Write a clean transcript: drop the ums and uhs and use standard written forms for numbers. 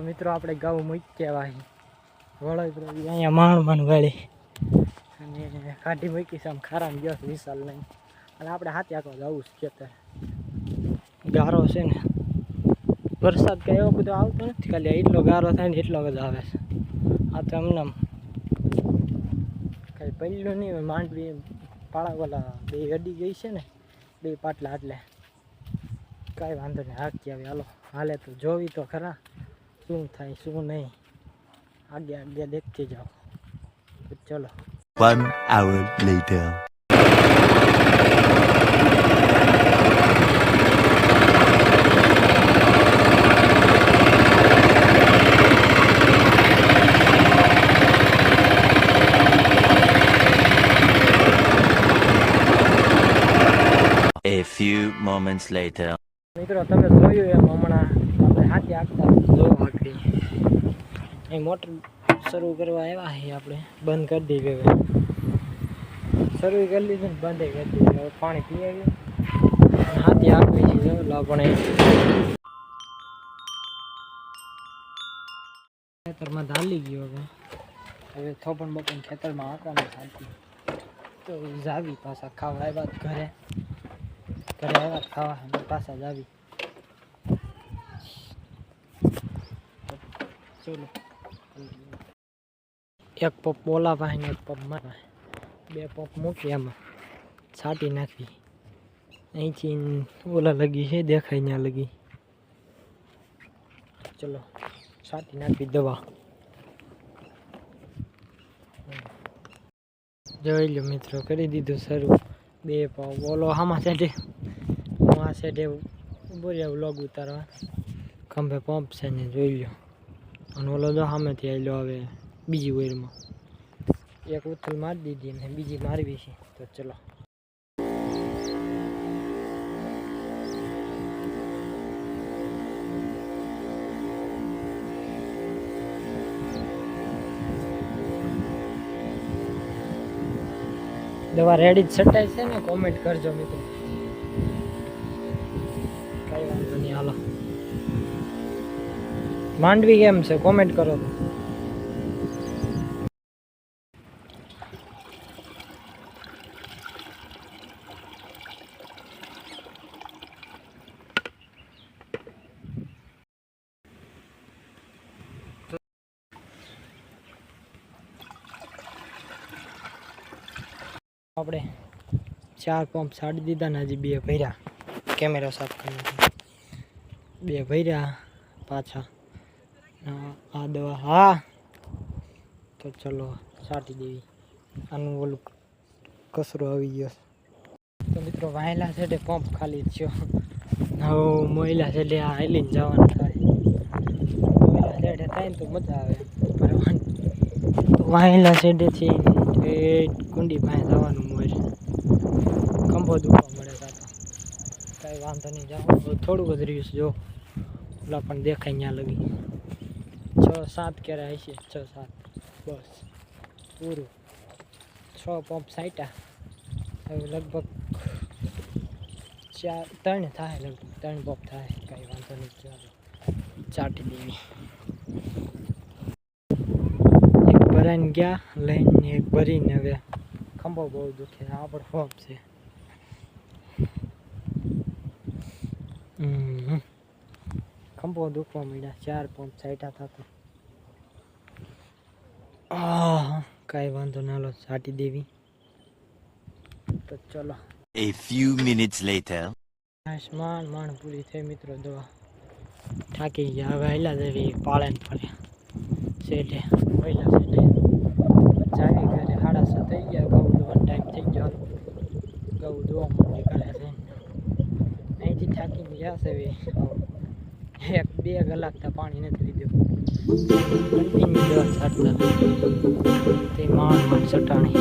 મિત્રો આપણે ગાઉ મૂકી વાહી વળોદરા અહીંયા માણ વાળી અને કાઢી મૂકી છે આમ ખારામાં ગયો વિશાલ નહીં અને આપણે હાથી આખો જવું છે ખેતર ગારો છે ને વરસાદ કાંઈ એવો બધો આવતો નથી ખાલી એટલો ગારો થાય ને એટલો બધો આવે છે આ તો એમને કાંઈ પહેલું નહીં માંડવી પાળા ઓલા બે અડી ગઈ છે ને બે પાટલા એટલે કાંઈ વાંધો નહીં હાકી આવે હાલો હાલે તો જોવી તો ખરા શું થાય શું નહીં આગે આગે દેખતી જાઓ તો ચલો 1 hour later. A few moments later. મિત્રો તમે જોયું એમ હમણાં આપણે હાથી આખતા જો આખી એ મોટર શરૂ કરવા આવ્યા છે આપણે બંધ કરી દીધી હવે શરૂ કરી દીધું ને બંધ કરી દીધું હવે પાણી પી આવ્યું હાથી આપી છે જો પણ ખેતરમાં ધાલી ગયો હવે થોપણ બપન ખેતરમાં આંકવાનું હાથી તો જાવી પાછા ખાવા આવ્યા ઘરે આવ્યા ખાવા પાછા જાવી ચલો એક પપ બોલા પાસે એક પપ મારા બે પપ મૂકી એમાં છાંટી નાખવી અહીંથી ઓલા લગી છે દેખાય ત્યાં લગી ચલો છાંટી નાખવી દવા જોઈ લો મિત્રો કરી દીધું શરૂ બે પપ ઓલો આમાં સેટે હું આ સેટે ઉભો રહ્યો વ્લોગ ઉતારવા ખંભે પંપ છે ને જોઈ લો અને ઓલો તો સામેથી આવેલો હવે બીજી ઓઇલમાં એક ઉથલ મારી દીધી અને બીજી મારવી છે તો ચલો દવા રેડી જ છટાય છે ને કોમેન્ટ કરજો મિત્રો કઈ વાંધો નહીં હાલો માંડવી કેમ છે કોમેન્ટ કરો તો આપણે 4 પંપ છાડી દીધા ને હજી 2 ભર્યા કેમેરા સાફ કરી બે ભર્યા પાછા આ દવા હા તો ચલો છાંટી દેવી આનું ઓલું કચરો આવી ગયો તો મિત્રો વાયેલા છે પંપ ખાલી થયો હવે મોયલા છે આ હાલીને જવાનું થાય મોયલા છે થાય ને તો મજા આવે ભરવાની વાયેલા છેડેથી એ કુંડી પાસે જવાનું મોર ખંભો દુખવા મળે કાંઈ વાંધો નહીં જાઓ થોડું બધું રહ્યું જો ઓલા પણ દેખાય ત્યાં લગી 6-7 કેરા હશે 6-7 બસ પૂરું 6 પંપ સાઈટા હવે લગભગ 3 થાય લગભગ 3 પંપ થાય કાંઈ વાંધો નહીં ચાલો ચાટી દેવી એક ભરાઈને ગયા લઈને એક ભરીને હવે ખંભો બહુ દુખે આ પણ પંપ છે ખંભો દુખવા માંડ્યા 4 પંપ સાઈટા થતા કાંઈ વાંધો ના લો છાંટી દેવી તો ચલો A few minutes later. માંડ પૂરી થઈ મિત્રો દવા થાકી ગયા હવે હેલા દેવી પાળે ને ફરે શેઠે પહેલા શેઠે જાવી ઘરે 7:30 થઈ ગયા ઘઉં દોવાનો ટાઈમ થઈ ગયો ઘઉં દોવા માંડી કરે છે અહીંથી થાકીને ગયા છે 1-2 કલાક તો પાણી નથી લીધું કન્ટિન્યુ દવા છાંટતા તે માંડ ચટાણી